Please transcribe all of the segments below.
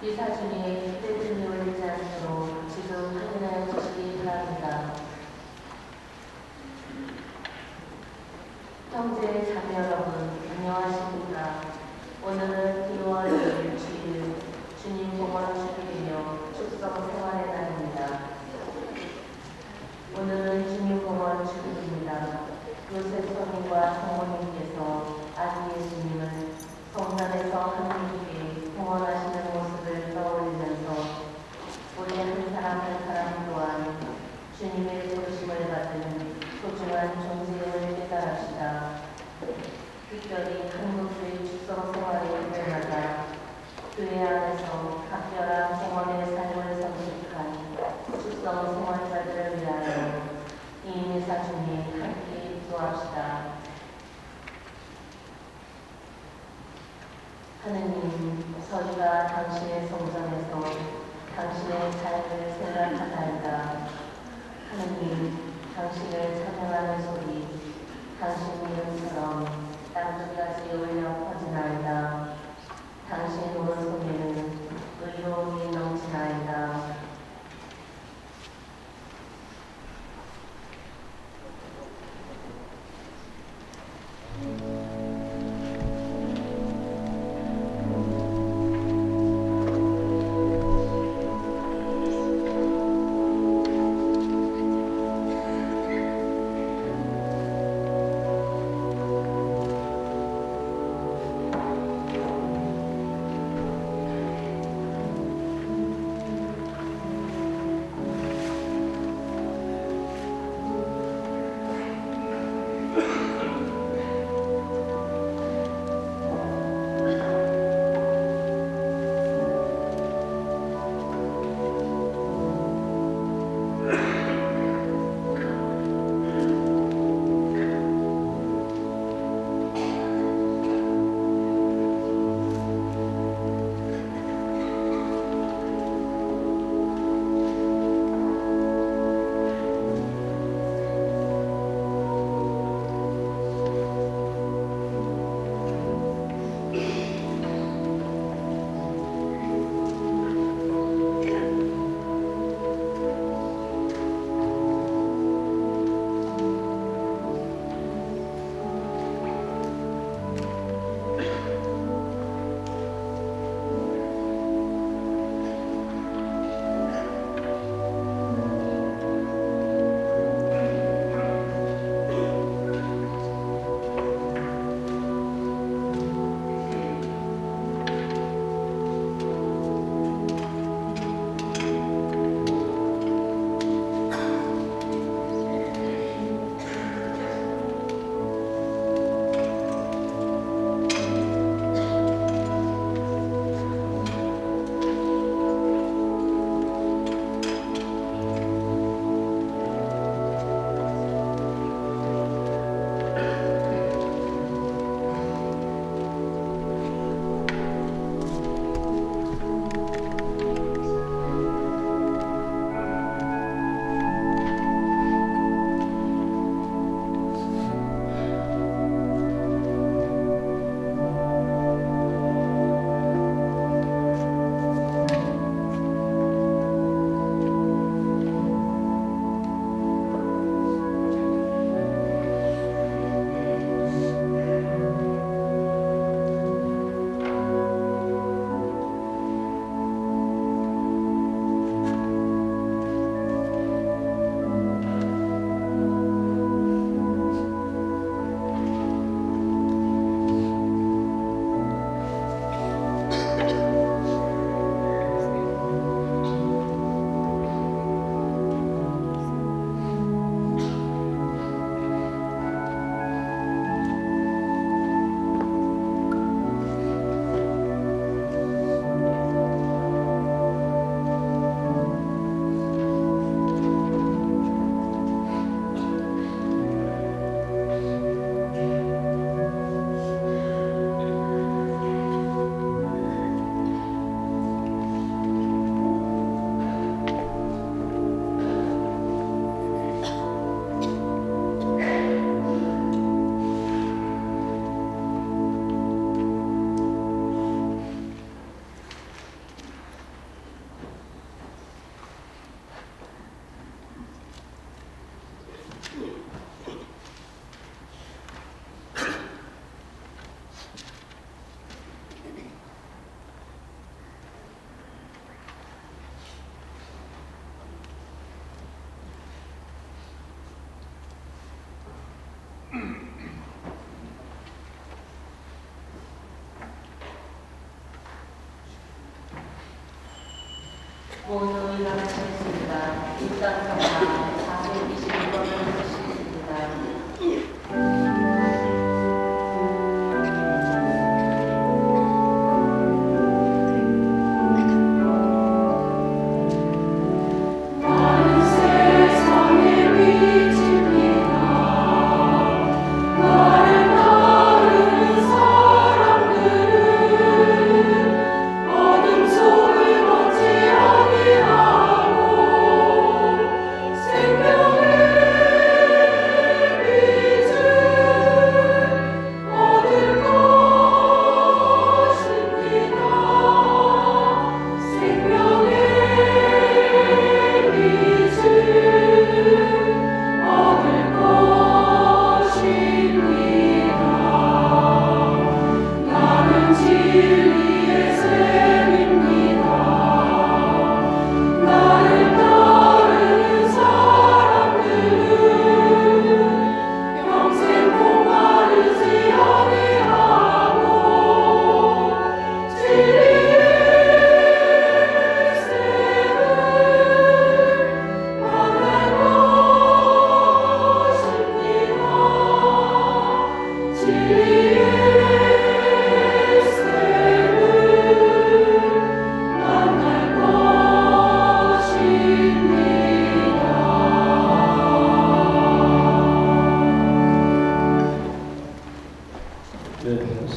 이 사진이 휴대폰이 올리지 않도록 지금 확인하여 주시기 바랍니다. 형제 자매 여러분, 안녕하십니까? 오늘은 2월 2일 주일 주님 공원 주일이며 축성 생활의 날입니다. 오늘은 주님 공원 주일입니다. 요셉 성인과 성모님께서 아기 예수님을 성산에서 하나님께 공헌하시는 모습을 떠올리면서 우리 한 사람 한 사람 또한 주님의 부르심을 받은 소중한 존재임을 깨달읍시다. 특별히 한국교회 축성 생활의 때마다 교회 안에서 각별한 공헌의 삶을 선택한 축성 생활자들을 위하여 이 인사 중에 함께 기도합시다. 하느님, 저희가 당신의 성전에서 당신의 삶을 생각하나이다. 하느님, 당신을 찬양하는 소리, 당신 이름처럼 땅끝까지 울려 퍼지나이다. 당신 오른손에는 의로움이 넘치나이다.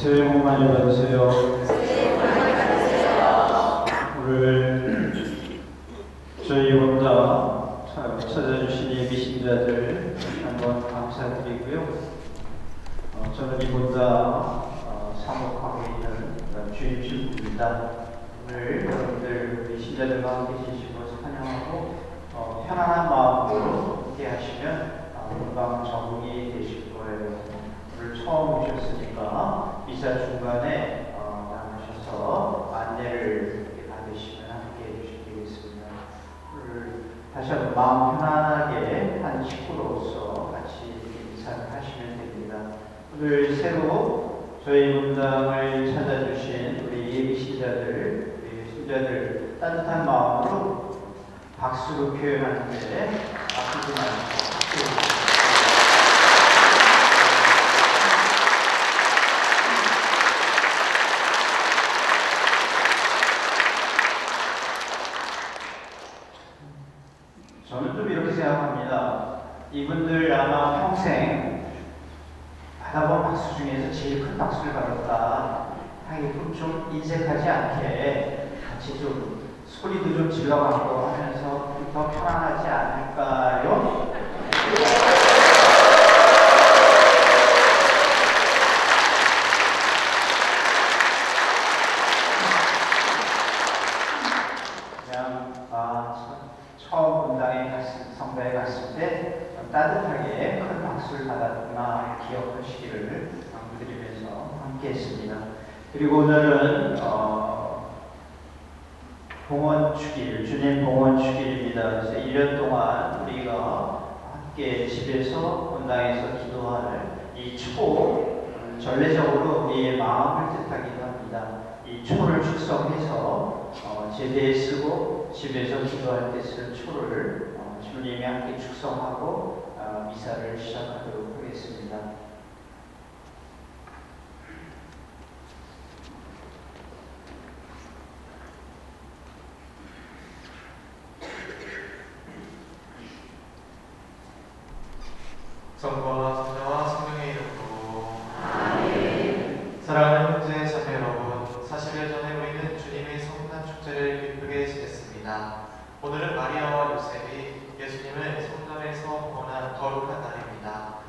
새해 복 많이 받으세요. 오늘 저희 본당 찾아주신 예비 신자들 한번 감사드리고요. 저는 이 본당 사목하고 있는 주임 신부입니다. 오늘 여러분들 우리 신자들과 함께 계시고 찬양하고 편안한 마음으로 함께 하시면 금방 적응이 되실 거예요. 오늘 처음 오셨으니까 미사 중간에 나가셔서 안내를 받으시면 함께 해주시겠습니다. 오늘 다시 한번 마음 편안하게 한 식구로서 같이 미사를 하시면 됩니다. 오늘 새로 저희 본당을 찾아주신 우리 예비 신자들, 우리 신자들 따뜻한 마음으로 박수로 표현하는데 아프지 마시고 저는 좀 이렇게 생각합니다. 이분들 아마 평생 받아본 박수 중에서 제일 큰 박수를 받았다 하게끔 좀 인색하지 않게 같이 좀 소리도 좀 질러가고 하면서 더 편안하지 않을까요? 그냥 처음 본당에 성당에 갔을 때 따뜻하게 큰 박수를 받았구나 기억하시기를 드리면서 함께했습니다. 그리고 오늘은 봉헌 축일, 주님 봉헌 축일입니다. 그래서 1년 동안 우리가 함께 집에서 본당에서 기도할 이 초, 전례적으로 우리의 마음을 뜻하기도 합니다. 이 초를 축성해서 제대에 쓰고 집에서 기도할 때 쓸 초를 주님이 함께 축성하고 미사를 시작하도록 하겠습니다. 성부와 성자와 성령의 이름으로 아멘. 사랑하는 형제 자매 여러분, 40일 전에 우리는 주님의 성탄 축제를 기쁘게 지냈습니다. 오늘은 마리아와 요셉이 예수님을 성전에서 봉헌한 거룩한 날입니다.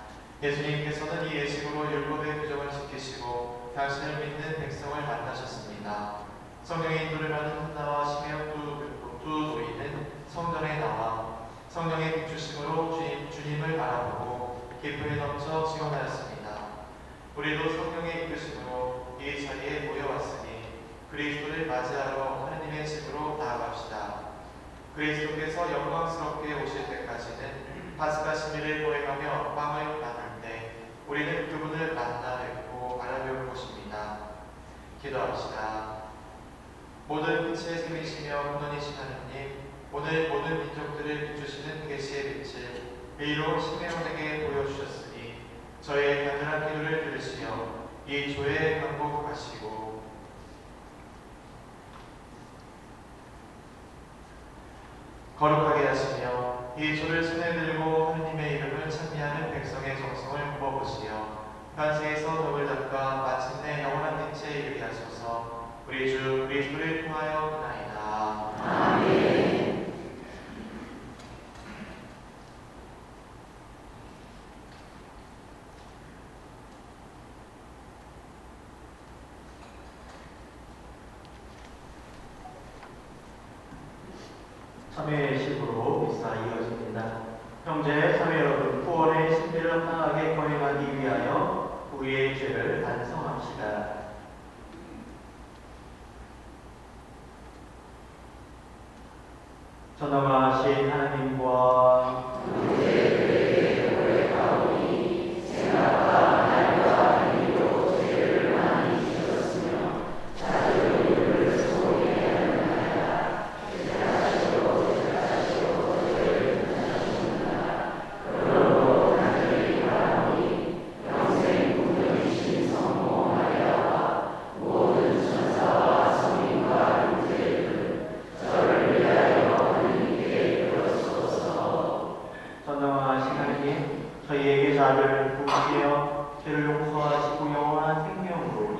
예수님께서는 이 예식으로 율법의 규정을 지키시고 당신을 믿는 백성을 만나셨습니다. 성령의 인도를 받은 한나와 시메온 두 노인은 성전에 나와 성령의 비추심으로 주님을 바라보고 기쁨에 넘쳐 증언하였습니다. 우리도 성령의 이끄심으로 이 자리에 모여왔으니 그리스도를 맞이하러 하느님의 집으로 나아갑시다. 그리스도께서 영광스럽게 오실 때까지는 파스가 시미를 보행하며 빵을 나눌 때 우리는 그분을 만나 뵙고 알아볼 것입니다. 기도합시다. 모든 빛의 샘이시며 근원이신 하느님, 오늘 모든 민족들을 비추시는 계시의 빛을 의로 시메온에게 보여주셨으니 저의 간절한 기도를 들으시어 이 조에 강복하시고 거룩하게 하시며 이 조를 손에 들고 하느님의 이름을 찬미하는 백성의 정성을 부어보시어 현세에서 덕을 닦아 마침내 영원한 빛에 이르게 하소서. 우리 주 그리스도를 통하여 기나이다. 아멘. 참회식으로 미사 이어집니다. 형제 참회 여러분, 구원의 신비를 합당하게 거행하기 위하여 우리의 죄를 반성합시다. 전능하신 하나님과 우리의 고백하오니 생각과 말과 행위로 죄를 많이 지었으며 자주 우리를 소홀히 하였나이다. 죄사시오 죄를 하셨나이다. 그러므로 간절히 바라오니 평생 국명이신 성모 마리아와 모든 천사와 성인과 형제들 저를 위하여 전능하신 하나님, 저희에게 자비를 부으시어 죄를 용서하시고 영원한 생명으로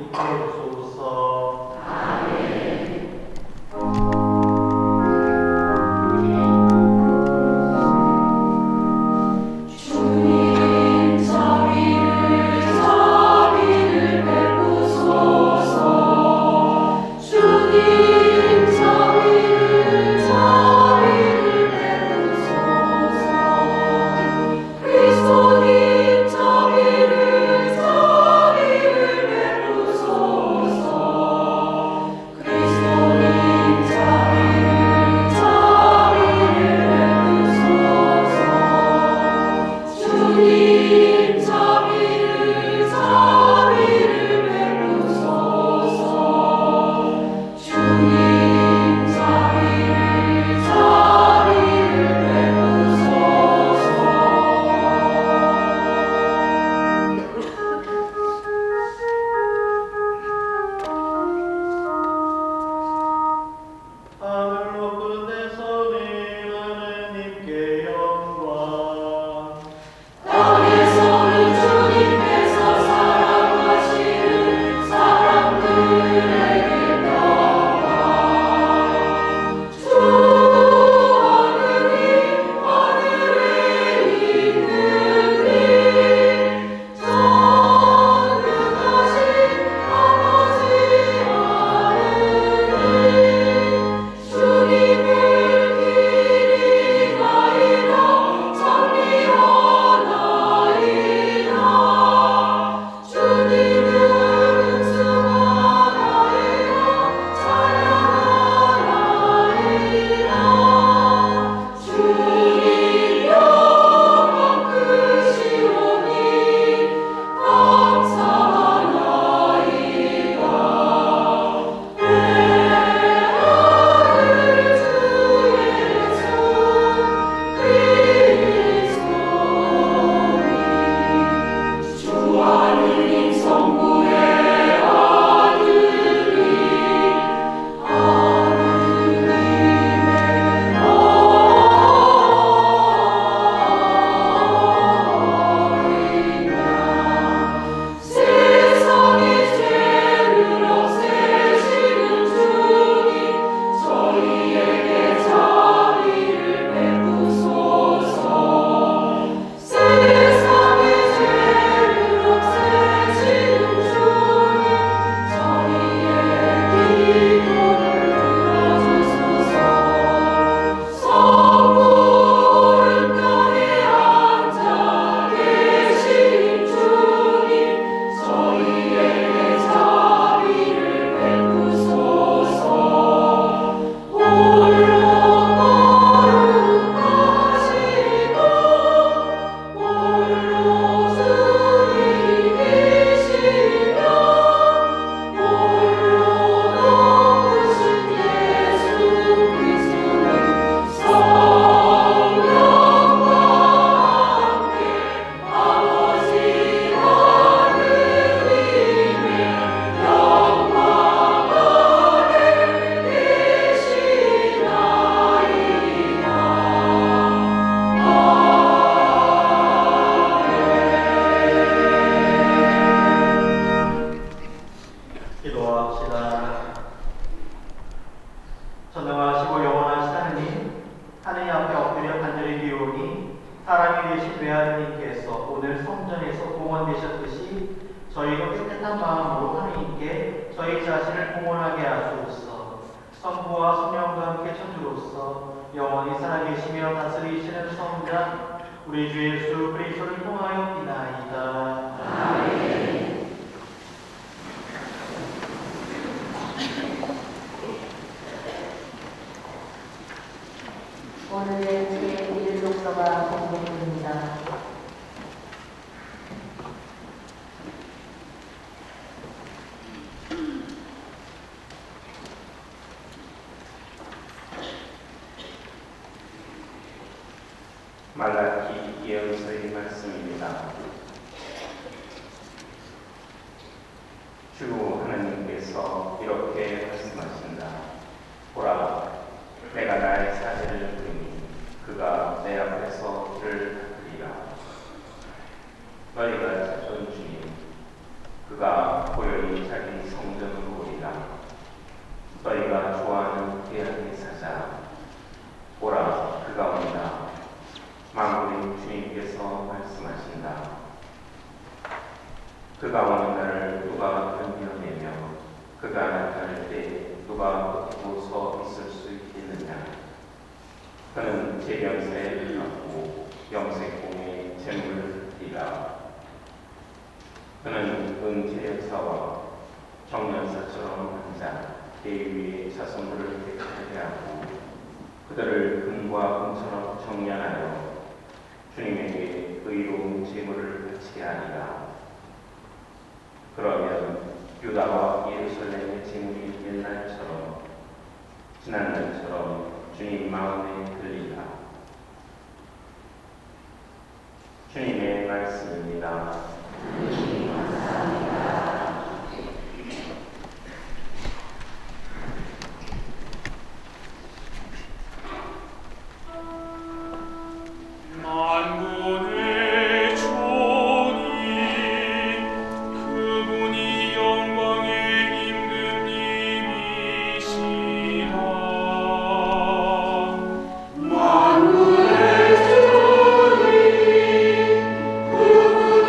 계셨듯이 저희도 깨끗한 마음으로 하나님께 저희 자신을 공헌하게 하소서. 성부와 성령과 함께 천주로서 영원히 살아계시며 다스리시는 성자 우리 주 예수 그리스도를 통하여 비나이다. 아멘. 오늘의 제1독서가 공개됩니다. 말라기 예언서의 말씀입니다. 주 하나님께서 이렇게 말씀하신다. 보라, 내가 나의 사제를 부르니 그가 내 앞에서 길을 닦으리라. 너희가 찾던 주님, 그가 고요히 자기 성전으로 오리라. 너희가 좋아하는 귀한 사자, 보라, 그가 온다. 만군의 주님께서 말씀하신다. 그가 오는 날을 누가 견뎌내며 그가 나타날 때 누가 버티고 서 있을 수 있겠느냐. 그는 재련사에 갖고 염색공의 재물을 드리라. 그는 은재련사와 정련사처럼 앉아 대위의 자손들을 택하게 하고 그들을 금과 금처럼 정련하여 주님에게 의로운 제물을 바치게 하리라. 그러면 유다와 예루살렘의 제물이 옛날처럼 지난날처럼 주님 마음에 들리라. 주님의 말씀입니다. 만군의 주님, 그분이 영광의 임금님이시라. 만군의 주님, 그분이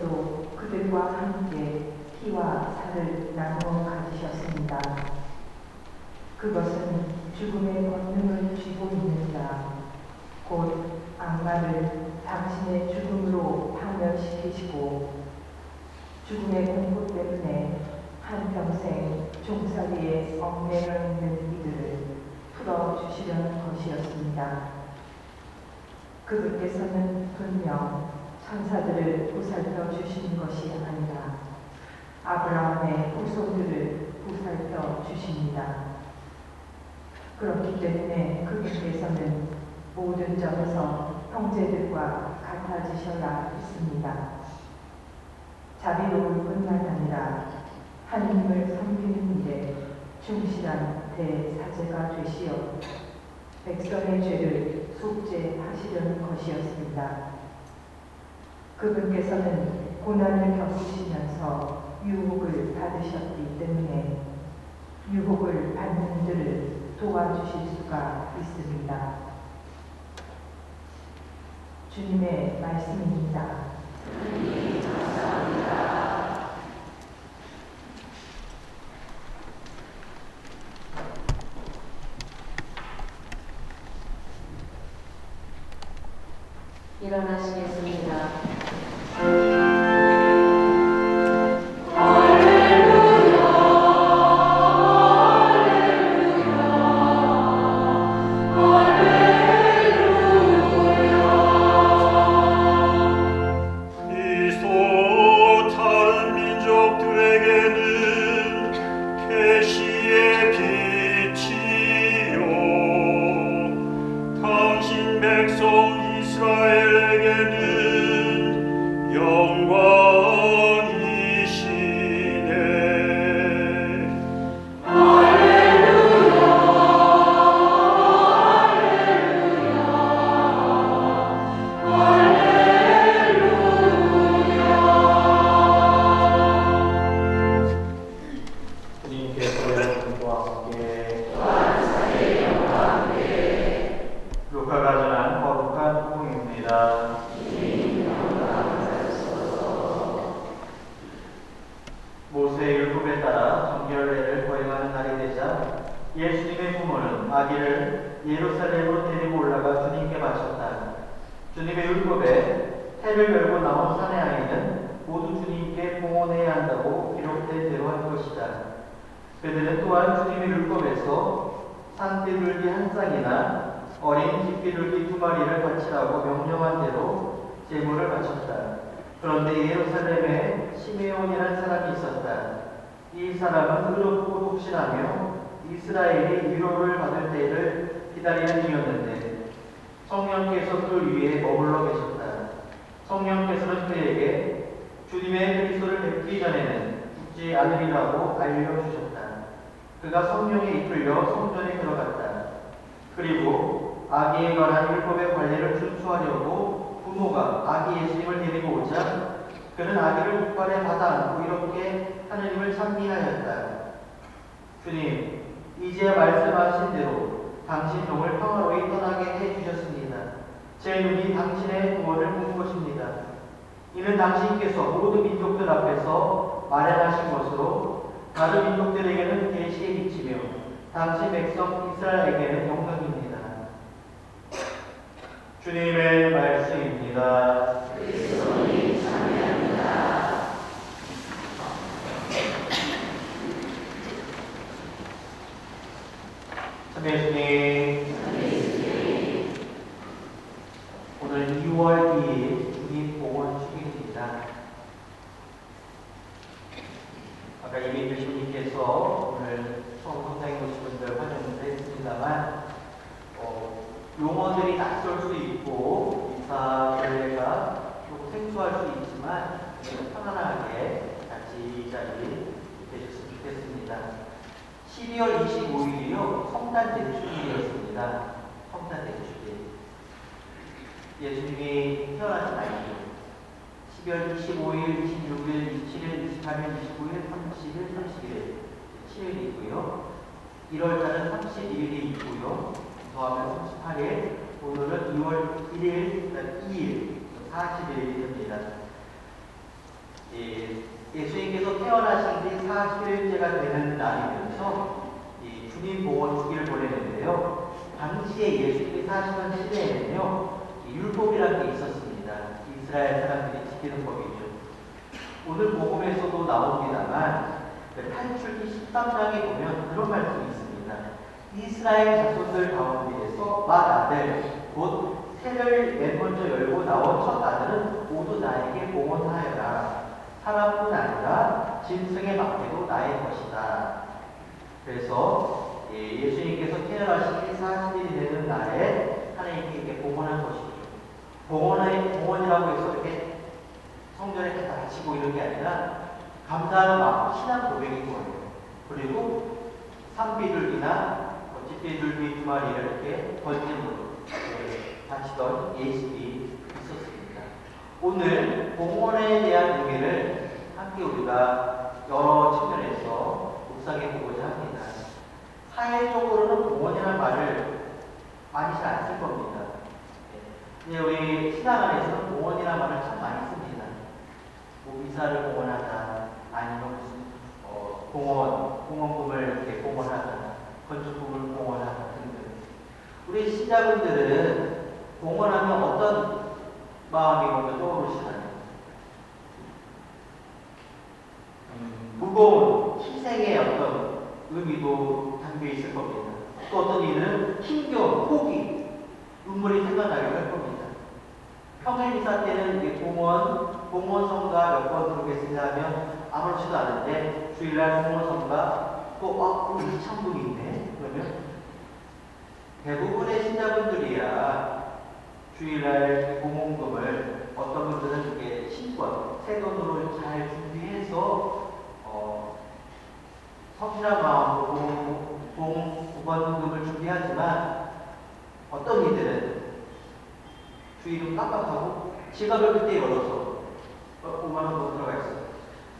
주님께서도 그들과 함께 피와 살을 나누어 가지셨습니다. 그것은 죽음의 권능을 쥐고 있는 자, 곧 악마를 당신의 죽음으로 파멸시키시고 죽음의 공포 때문에 한평생 종살이에 얽매여 있는 이들을 풀어주시려는 것이었습니다. 그분께서는 분명 천사들을 보살펴 주시는 것이 아니라 아브라함의 후손들을 보살펴 주십니다. 그렇기 때문에 그분께서는 모든 점에서 형제들과 같아지셔야 했습니다. 자비로울 뿐만 아니라 하느님을 섬기는 일에 충실한 대사제가 되시어 백성의 죄를 속죄하시려는 것이었습니다. 그분께서는 고난을 겪으시면서 유혹을 받으셨기 때문에 유혹을 받는 이들을 도와주실 수가 있습니다. 주님의 말씀입니다. 일어나시겠습니다. 그리스도 다른 민족들에게는 계시의 빛이요 당신 백성 이스라엘에게는 영광이시네. 주님께서 여러분과 함께 루카가 전한 거룩한 복음입니다. 모세의 율법에 따라 정결례를 거행하는 날이 되자 예수님의 부모는 아기를 예루살렘으로 데리고 올라가 주님께 바쳤다. 주님의 율법에 태를 열고 나온 사내 아이는 모두 주님께 봉헌해야 한다고 기록된 대로 한 것이다. 그들은 또한 주님의 율법에서 산비둘기 한 쌍이나 어린 집비둘기 2마리를 바치라고 명령한 대로 제물을 바쳤다. 그런데 예루살렘에 시메온이라는 사람이 있었다. 이 사람은 의롭고 독실하며 이스라엘이 위로를 받을 때를 기다리는 이였는데 성령께서 그 위에 머물러 계셨다. 성령께서는 그에게 주님의 그리스도를 뵙기 전에는 죽지 않으리라고 알려주셨다. 그가 성령에 이끌려 성전에 들어갔다. 그리고 아기에 관한 율법의 관례를 준수하려고 부모가 아기 예수님을 데리고 오자 그는 아기를 뒷발에 받아 안고 이렇게 하느님을 찬미하였다. 주님, 이제 말씀하신 대로 당신 종을 평화로이 떠나게 해주셨습니다. 제 눈이 당신의 구원을 본 것입니다. 이는 당신께서 모든 민족들 앞에서 마련하신 것으로 다른 민족들에게는 계시의 빛이며 당신 백성 이스라엘에게는 영광입니다. 주님의 말씀입니다. 그리스도님 찬양합니다. 참 예수님, 오늘 2월 2일 주님 봉헌 축일입니다. 아까 이미 교수님께서 오늘 처음 성장해 보신 분들 환영을 했습니다만 용어들이 낯설 수 있고 인사 결례가 좀 생소할 수 있지만 편안하게 같이 이 자리에 계셨으면 좋겠습니다. 12월 25일이요 성탄 대축일이었습니다. 성탄 대축일. 예수님이 태어나신 날이죠. 12월 25일, 26일, 27일, 28일, 29일, 30일, 31일, 7일이고요. 1월달은 31일이 있고요. 더하면 38일, 오늘은 2월 1일, 2일, 40일이 됩니다. 예수님께서 태어나신 지 40일째가 되는 날이면서 이 주님 봉헌 주기를 보내는데요. 당시에 예수님이 사시던 시대에는요, 이 율법이라는 게 있었습니다. 이스라엘 사람들이 지키는 법이죠. 오늘 복음에서도 나옵니다만 탈출기 13장에 보면 그런 말씀이 있습니다. 이스라엘 자손들 가운데에서 맏아들 곧 새를 맨 먼저 열고 나온 첫 아들은 모두 나에게 봉헌하여라. 사람뿐 아니라 짐승의 막대도 나의 것이다. 그래서 예수님께서 태어나시기 40일이 되는 날에 하나님께 이렇게 봉헌한 것이죠. 봉헌이라고 해서 이렇게 성전에 갖다 바치고 이런 게 아니라 감사하는 마음, 신앙 고백인 거예요. 그리고 산비둘기나 집비둘기 두 마리를 이렇게 번짐으로 바치던 예식이 있었습니다. 오늘 봉헌에 대한 의미를 함께 우리가 여러 측면에서 묵상해 보고자 합니다. 사회적으로는 봉헌이라는 말을 많이 잘 안 쓸 겁니다. 근데 우리 신앙 안에서는 봉헌이라는 말을 참 많이 씁니다. 뭐 미사를 봉헌하다, 아니면 무슨 공원금을 이렇게 봉헌하다, 건축품을 봉헌하다 등등. 우리 신자분들은 봉헌하면 어떤 마음이 먼저 떠오르시나요? 무거운 희생의 어떤 의미도 담겨 있을 겁니다. 또 어떤 이는 힘겨운 포기, 눈물이 생각나기도 할 겁니다. 평일 미사 때는 봉헌성가 몇 번 부르겠습니다 하면 아무렇지도 않은데 주일날 봉헌성가 또 우리 천국이 있네. 그러면 대부분의 신자분들이야 주일날 봉헌금을 어떤 분들은 이렇게 신권, 새 돈으로 잘 준비해서 성실한 마음으로 봉헌금을 준비하지만 어떤 이들은 주일은 깜빡하고 지갑을 그때 열어서 5만 원 더 들어가 있어.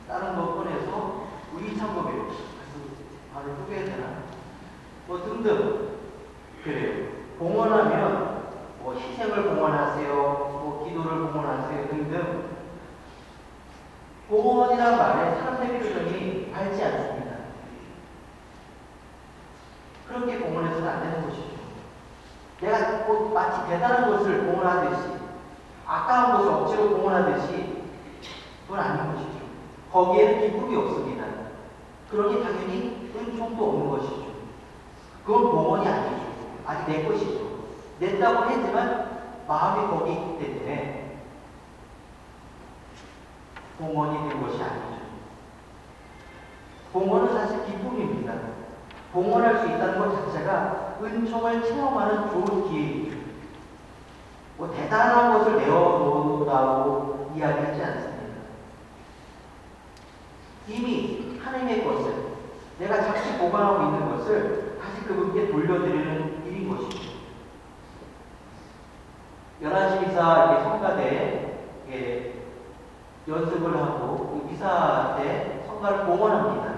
다른 거 꺼내서 우리 창고에 바로 쪼개야 되나? 뭐 등등. 그래요. 봉헌하면 뭐 희생을 봉헌하세요, 뭐 기도를 봉헌하세요 등등. 봉헌이란 말에 사람들의 표정이 밝지 않습니다. 그렇게 봉헌해서는 안 되는 것이죠. 내가 뭐 마치 대단한 것을 봉헌하듯이, 아까운 것을 억지로 봉헌하듯이 그건 아닌 것이죠. 거기에는 기쁨이 없습니다. 그러니 당연히 은총도 없는 것이죠. 그건 봉헌이 아니죠. 아직 내 것이죠. 냈다고 했지만 마음이 거기 있기 때문에 봉헌이 된 것이 아니죠. 봉헌은 사실 기쁨입니다. 봉헌할 수 있다는 것 자체가 은총을 체험하는 좋은 기회이죠. 뭐 대단한 것을 내어놓는다고 이야기하지 않습니다. 이미 하나님의 것을, 내가 잠시 보관하고 있는 것을 다시 그분께 돌려드리는 일인 것이죠. 11시 미사 성가대에 연습을 하고 미사 때 성가를 봉헌합니다.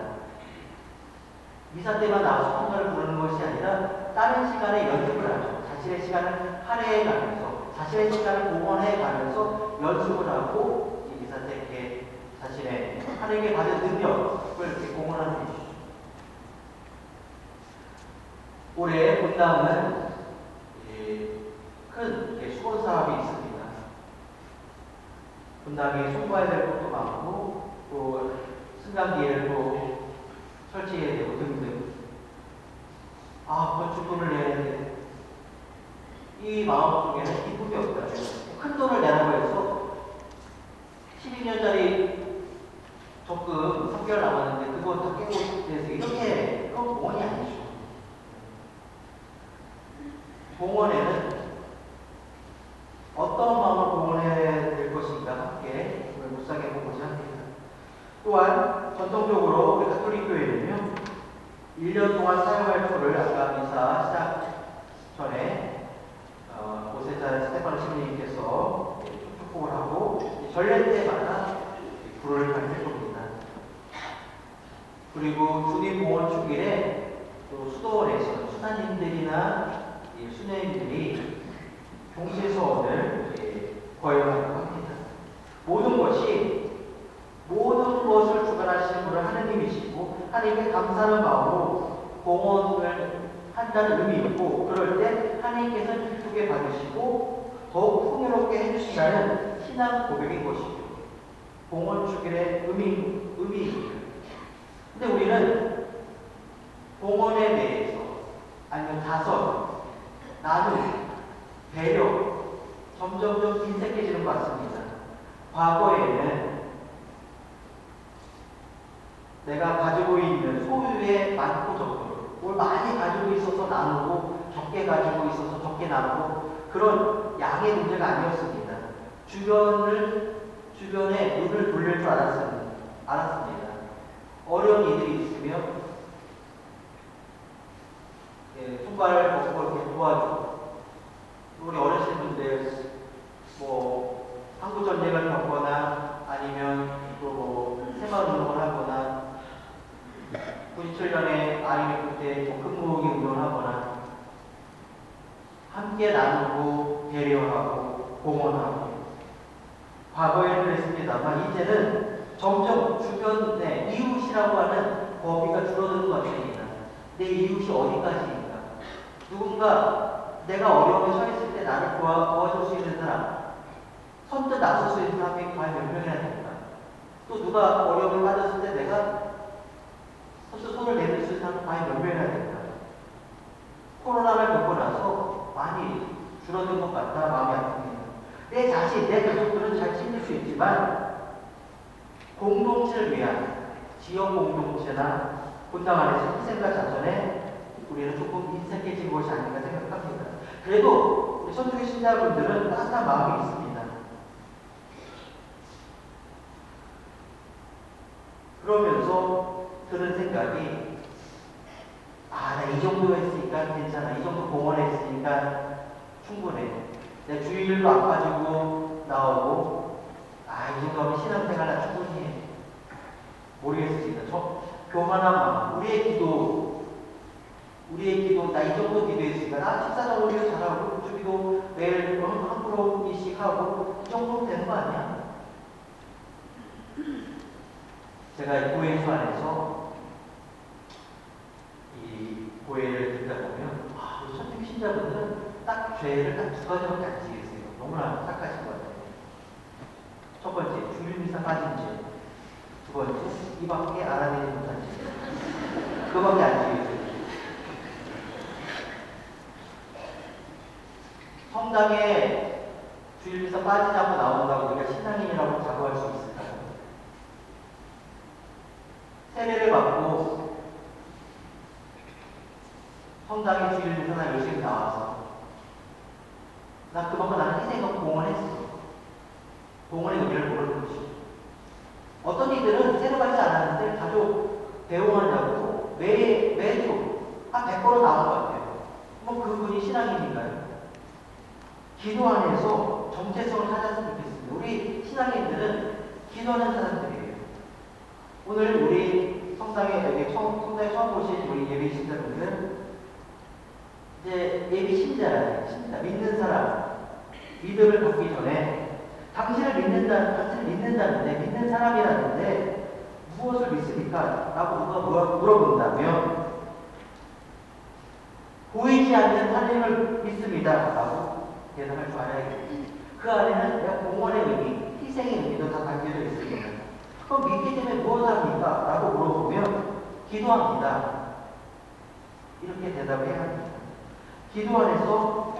미사 때만 나와서 성가를 부르는 것이 아니라 다른 시간에 연습을 하죠. 자신의 시간을 할애해 가면서, 자신의 시간을 봉헌해 가면서 연습을 하고 이 미사 때 이렇게 자신의 하나님께 받은 능력을 이렇게 봉헌하는 것이죠. 올해 본당은 큰 수건 사업이 있습니다. 본당에 송구해야 될 것도 많고, 또 승강기를 또 설치해야 되고 등등. 건축금을 내야 되는데 이 마음속에는 기쁨이 없다. 큰 돈을 내라고 해서 12년짜리 적금 3개월 남았는데 그거 다 깨고 돼서 이렇게, 그건 봉헌이 아니죠. 봉헌에는 어떤 마음을 봉헌해야 될 것인가 함께 묵상해 보고자 합니다. 또한 전통적으로 우리 가톨릭 교회는요, 1년 동안 사용할 표를 아까 미사 시작 전에 오세자 스테파노 신부님께서 축복을 하고 전례 때마다 불을 밝힐 겁니다. 그리고 주님 봉헌 축일에 또 수도원에서 수사님들이나 수녀님들이 경제서원을 거행하고 합니다. 모든 것을 하나님께 감사하는 마음으로 봉헌을 한다는 의미 있고, 그럴 때 하나님께서는 기쁘게 받으시고 더욱 풍요롭게 해주신다는 신앙 고백인 것이죠. 봉헌 주길의 의미입니다. 근데 우리는 봉헌에 대해서 아니면 다선, 나눔, 배려 점점점 인색해지는 것 같습니다. 과거에는 내가 가지고 있는 소유에 많고 적고, 뭘 많이 가지고 있어서 나누고 적게 가지고 있어서 적게 나누고 그런 양의 문제가 아니었습니다. 주변에 눈을 돌릴 줄 알았습니다. 어려운 이들이 있으면 손발을 먹고 이렇게 도와주고, 우리 어르신 분들 한국 전쟁을 겪거나 아니면 또 새마을 운동을 하거나 97년에 아이맥 때 큰 모으기 운동을 하거나 함께 나누고 배려하고 공헌하고, 과거에는 그랬습니다만 이제는 점점 주변에 이웃이라고 하는 범위가 줄어드는 것 같습니다. 내 이웃이 어디까지인가? 누군가 내가 어려움에 처했을 때 나를 도와줄 수 있는 사람, 선뜻 나설 수 있는 사람이 과연 몇 명이나 될까? 또 누가 어려움에 빠졌을 때 내가 선뜻 손을 내밀 수 있는 사람이 과연 몇 명이나 될까? 코로나를 겪고 나서 많이 줄어든 것 같다 마음이 아픕니다. 내 자신, 내 가족들은 잘 챙길 수 있지만 공동체를 위한 지역 공동체나 본당 안에서 희생과 자선에 우리는 조금 인색해진 것이 아닌가 생각합니다. 그래도 우리 천주교 신자분들은 따뜻한 마음이 있습니다. 그러면서 드는 생각이, 나 이 정도 했으니까 괜찮아. 이 정도 공헌했으니까 충분해. 내 주일도 안 빠지고 나오고, 이 정도 하면 신앙생활 나 충분히 해. 모르겠습니다. 저 교만한 마음, 우리의 기도, 나 이 정도 기도했으니까, 나 식사정도 잘하고, 주기도 매일 한 프로씩 하고, 이 정도면 되는 거 아니야? 제가 교회 안에서 이 고해를 듣다 보면, 우리 천주교 신자분들은 딱 죄를 딱 2가지밖에 안 지으세요. 너무나 착하신 것 같아요. 첫 번째, 주일미사 빠진 죄. 두 번째, 이밖에 알아내지 못한 죄. 그거밖에 안 지으세요. 성당에 주일미사 빠지지 않고 나온다고 우리가 신앙인이라고 자부할 수 있을까요? 세례를 받고 성당에 주일미사나 열심히 나와서 그만큼 나는 희생과 공헌했어. 공헌의 의미를 모르는 것이죠. 어떤 이들은 세례 받지 않았는데 가족 대웅하려고 매주 100번은 나온 것 같아요. 그분이 신앙인인가요? 기도 안에서 정체성을 찾았으면 좋겠습니다. 우리 신앙인들은 기도하는 사람들이에요. 오늘 우리 성당에 처음 보신 우리 예비 신자분들은 이제 예비 신자, 믿는 사람, 믿음을 받기 전에 당신을 믿는다는데, 믿는 사람이라는데 무엇을 믿습니까? 라고 누가 물어본다면, 보이지 않는 하나님을 믿습니다. 라고 대답할 줄 알아야겠죠. 그 안에는 내가 공헌의 의미, 희생의 의미도 다 담겨져 있습니다. 그럼 믿기 때문에 무엇을 합니까? 라고 물어보면, 기도합니다. 이렇게 대답을 해야 합니다. 기도 안에서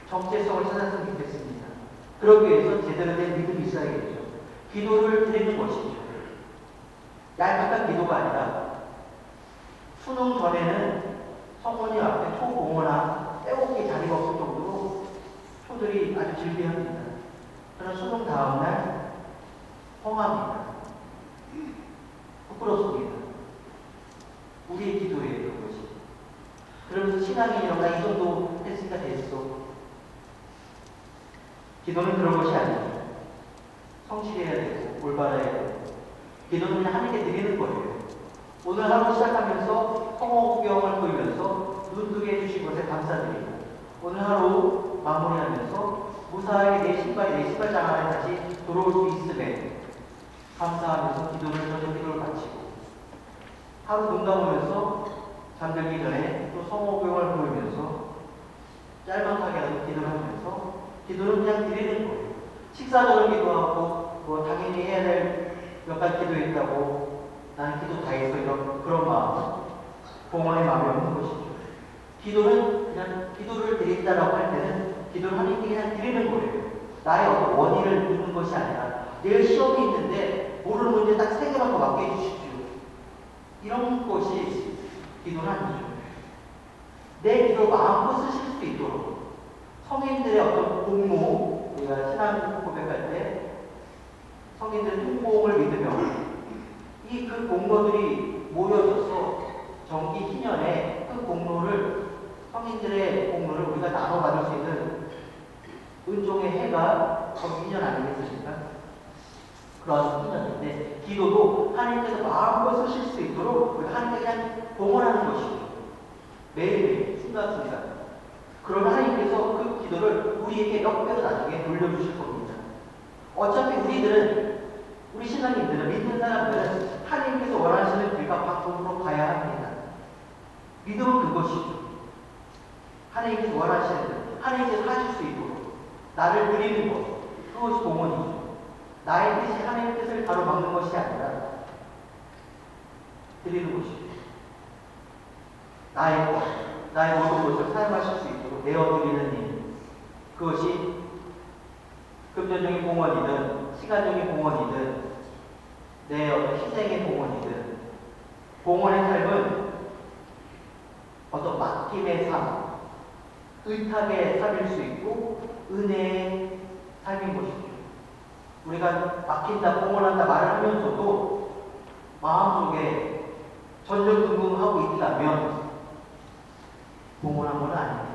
정체성을 찾았으면 좋겠습니다. 그러기 위해서 제대로 된 믿음이 있어야겠죠. 기도를 드리는 것이죠. 얄팍한 기도가 아니라, 수능 전에는 성모님 앞에 초공헌나 빼곡히 자리가 없을 정도로 초들이 아주 즐겨합니다. 그러나 수능 다음날 허합니다. 부끄럽습니다. 우리의 기도예요, 그것이. 그러면서 신앙인이라고 나 이 정도 했으니까 됐어. 기도는 그런 것이 아니에요. 성실해야 되고 올바라야 되고, 기도는 그냥 하나님께 드리는 거예요. 오늘 하루 시작하면서 성호구경을 보이면서 눈 뜨게 해주신 것에 감사드리고, 오늘 하루 마무리하면서 무사하게 내 신발장 안에 다시 들어올 수 있음에 감사하면서 저녁 기도를 바치고, 하루 눈 감으면서 잠들기 전에 또 성호교를 보이면서 짤막하게라도 기도를 하면서 기도는 그냥 드리는 거예요. 식사전을 기도하고 뭐 당연히 해야 될 몇 가지 기도했다고 나는 기도 다 했어 이런 그런 마음 공헌의 마음이 없는 것이죠. 기도는 그냥 기도를 드린다라고 할 때는 기도를 하나님께 그냥 드리는 거예요. 나의 어떤 원인을 묻는 것이 아니라 내일 시험이 있는데 모르는 문제 딱 3개만 더 맡겨 주십시오. 이런 것이 기도는 아니죠. 내 기도 마음껏 쓰실 수 있도록 성인들의 어떤 공모, 우리가 신앙 고백할 때 성인들의 통공을 믿으며 그 공로들이 모여져서 정기 희년에 그 공로를 성인들의 공로를 우리가 나눠받을 수 있는 은총의 해가 정기 희년 아니겠습니까? 그런 희년인데 기도도 하나님께서 마음껏 쓰실 수 있도록 우리가 하나님께 그냥 공헌하는 것이고 매일매일 순간순간 그런 하나님께서 그 기도를 우리에게 몇 배로 나중에 돌려주실 겁니다. 어차피 우리 신앙인들은 믿는 사람들은 하나님께서 원하시는 길과 방법으로 가야 합니다. 믿음은 그것이죠. 하나님께서 원하시는 것, 하나님께서 하실 수 있도록 나를 드리는 것, 그것이 공헌이죠. 나의 뜻이 하나님의 뜻을 가로막는 것이 아니라 드리는 것이죠. 나의 모든 것을 사용하실 수 있도록 내어드리는 일, 그것이 금전적인 공헌이든 시간적인 공헌이든 내 어떤 희생의 공헌이든 공헌의 삶은 어떤 맡김의 삶, 의탁의 삶일 수 있고 은혜의 삶인 것이죠. 우리가 맡긴다, 공헌한다 말을 하면서도 마음속에 전전긍긍하고 있다면 공헌한 건 아닙니다.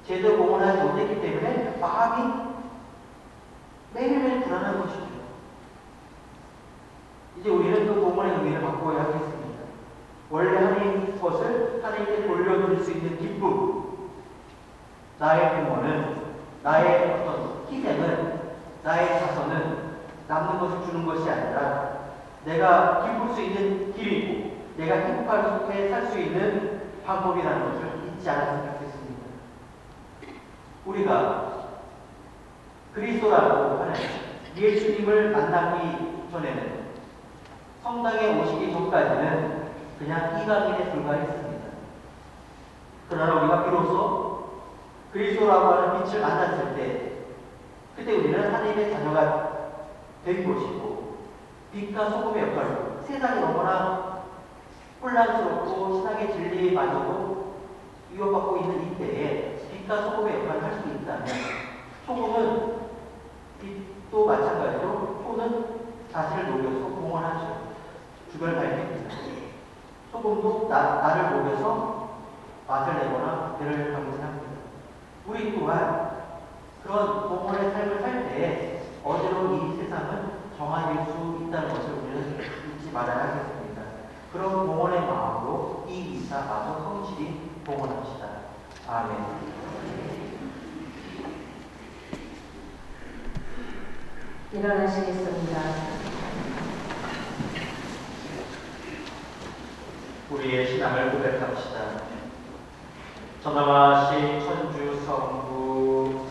제대로 공헌하지 못했기 때문에 마음이 매일매일 불안한 것이죠. 이제 우리는 그 공헌의 의미를 바꿔야 하겠습니다. 원래 하나님 것을 하나님께 돌려드릴 수 있는 기쁨, 나의 공헌은, 나의 어떤 희생은, 나의 자선은 남는 것을 주는 것이 아니라 내가 기쁠 수 있는 길이고 내가 행복하게 살 수 있는 방법이라는 것을 잊지 않았으면 좋겠습니다. 우리가 그리스도라고 하는 예수님을 만나기 전에는 성당에 오시기 전까지는 그냥 이방인에 불과했습니다. 그러나 우리가 비로소 그리스도라고 하는 빛을 만났을 때 그때 우리는 하나님의 자녀가 된 것이고 빛과 소금의 역할로 세상이 너무나 혼란스럽고 신앙의 진리마저도 위협받고 있는 이때에 빛과 소금의 역할을 할 수 있다면 소금은 빛도 마찬가지로 소는 자신을 녹여서 공헌하죠. 주변을 밝힙니다. 소금도 나를 녹여서 맛을 내거나 배를 방문합니다. 우리 또한 그런 공헌의 삶을 살 때 어제로 이 세상은 정화될 수 있다는 것을 우리는 잊지 말아야 하겠습니다. 그런 공헌의 마음으로 이 이사 마저 성실히 공헌합시다. 아멘. 일어나시겠습니다. 우리의 신앙을 고백합시다. 전능하신 천주 성부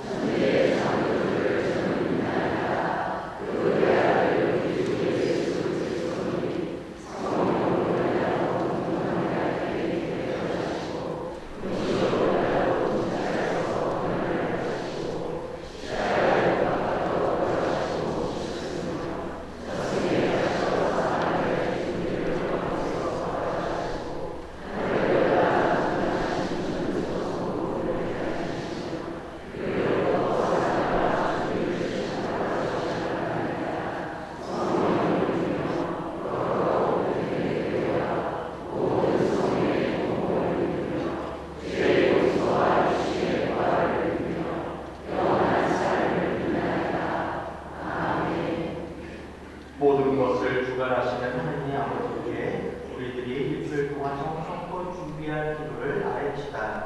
모든 것을 주관하시는 하나님 아버지께 우리들이 일주일 동안 정성껏 준비할 기도를 아뢰시다.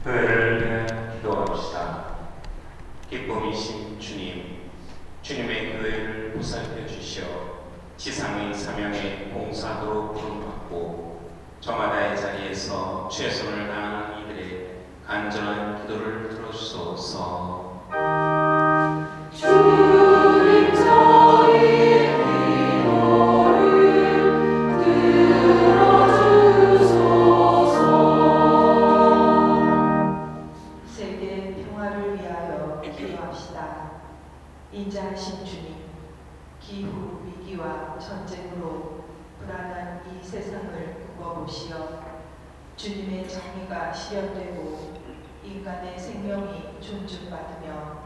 교회를 위해 기도합시다. 기쁨이신 주님, 주님의 교회를 보살펴 주시어 지상의 사명에 봉사하도록 부름받고 저마다의 자리에서 최선을 다하는 이들의 간절한 기도를 들어주소서. 주님 저희 기도를 들어주소서. 세계 평화를 위하여 기도합시다. 인자하신 주님, 기후 위기와 전쟁으로 불안한 이 세상을 굽어보시어 주님의 정의가 실현되고 인간의 생명이 존중받으며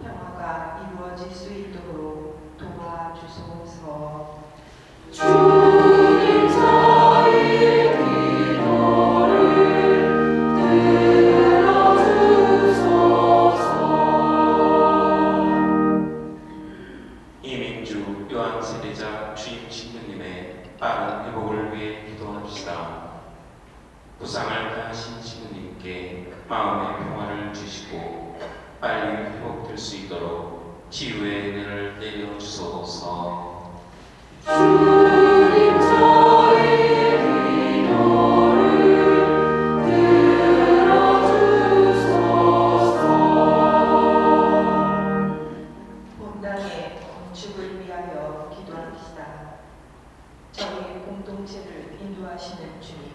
평화가 이루어질 수 있도록 도와주소서. 주님 저희 기도를 들어주소서. 이민주 요한 세례자 주임 신부님의 빠른 회복을 위해 기도합시다. 부상을 당하신 신부님께 마음의 평화를 주시고 빨리 회복될 수 있도록 치유의 은혜를 내려주소서. 주님 저희 기도를 들어주소서. 본당의 건축을 위하여 기도합시다. 저희 공동체를 인도하시는 주님,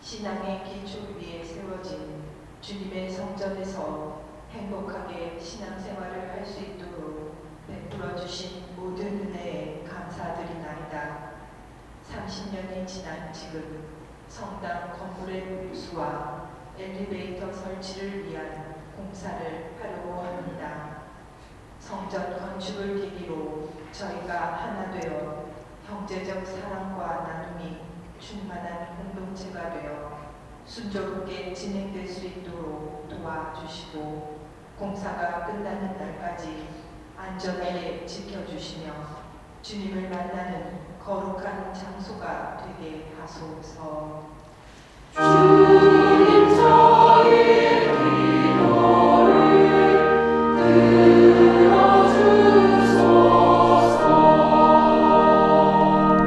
신앙의 기초 위에 세워진 주님의 성전에서 행복하게 신앙생활을 할 수 있도록 베풀어 주신 모든 은혜에 감사드리나이다. 30년이 지난 지금 성당 건물의 보수와 엘리베이터 설치를 위한 공사를 하려고 합니다. 성전 건축을 계기로 저희가 하나 되어 형제적 사랑과 나눔이 충만한 공동체가 되어 순조롭게 진행될 수 있도록 도와주시고 공사가 끝나는 날까지 안전하게 지켜주시며 주님을 만나는 거룩한 장소가 되게 하소서. 주님 저희 기도를 들어주소서.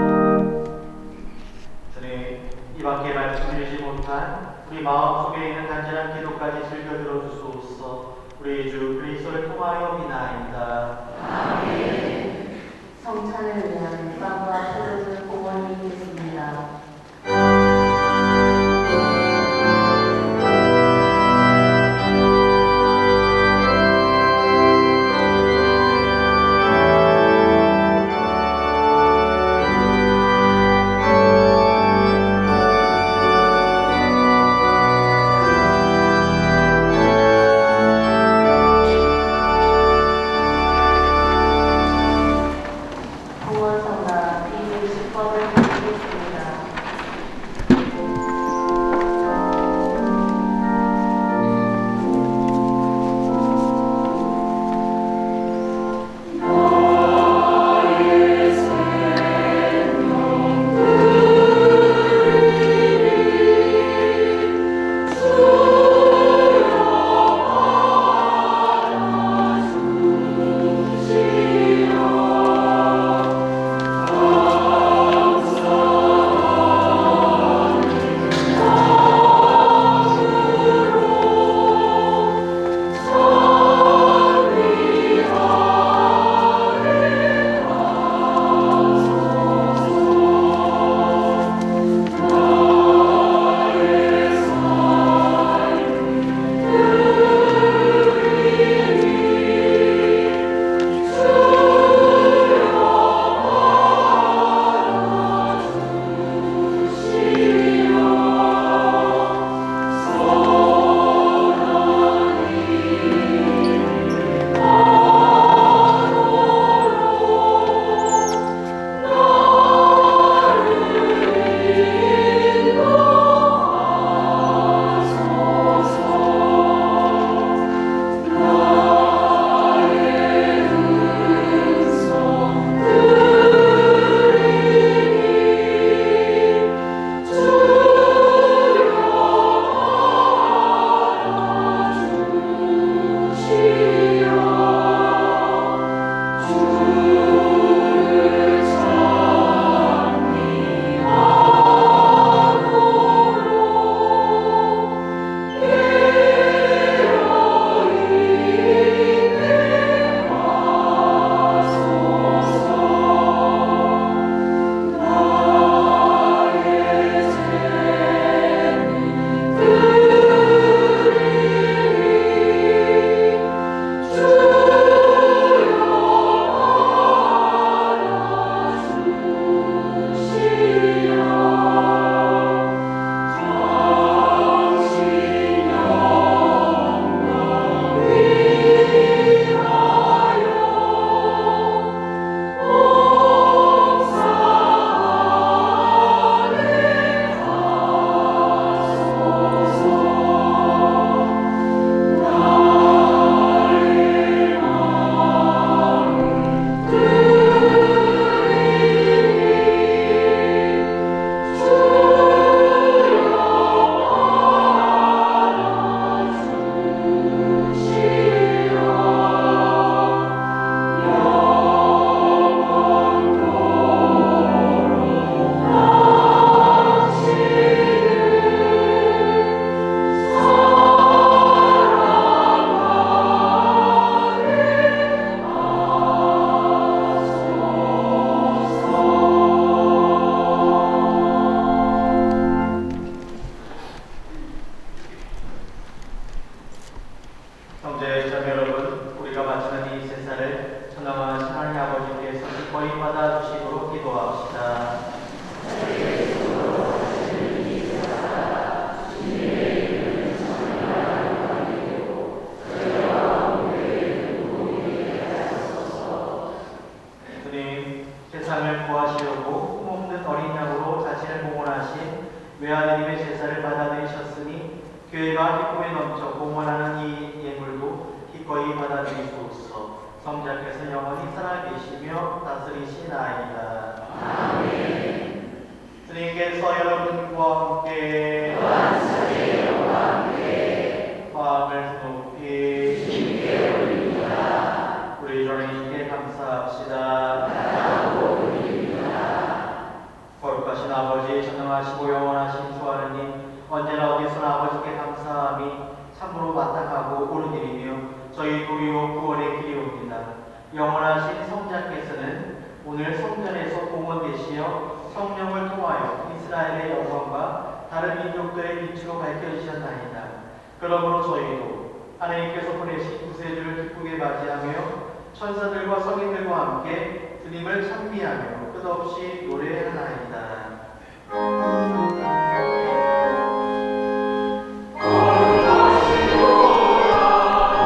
주님, 이 밖에 말씀드리지 못한 우리 마음속에 있는 간절한 기도까지 즐겨 들어주소서. 우리 주 그리스도를 통하여 비나이다. 아멘. 성찬을 위한 빵과 포도주 공원이 있겠습니다. 공원성가 260번을 드리겠습니다. 나의 생명 드리니 주여 받아주시오. 감사합니다. 받아주시도록 기도합시다. 주님, 세상을 구하시려고 흠없는 어린 양으로 자신을 봉헌하신 외아드님의 제사를 받아들이셨으니 교회가 기쁨에 넘쳐 봉헌하는 이 예물도 기꺼이 받아들이소서. 성자께서 영원히 살아계시며 다스리시나이다. 아멘. 주님께서 여러분과 함께 마음을 높이 주님께 올립니다. 우리 주님께 감사합시다. 거룩하신 아버지, 전능하시고 영원하신 주 하느님, 언제나 어디서나 아버지께 감사함이 참으로 마땅하고 옳은 일이며 저희 도리요 구원의 길이옵니다. 영원하신 성자께서는 오늘 성전에서 공헌되시어 성령을 통하여 이스라엘의 영광과 다른 민족들의 빛으로 밝혀지셨나이다. 그러므로 저희도 하나님께서 보내신 구세주를 기쁘게 맞이하며 천사들과 성인들과 함께 주님을 찬미하며 끝없이 노래하나이다.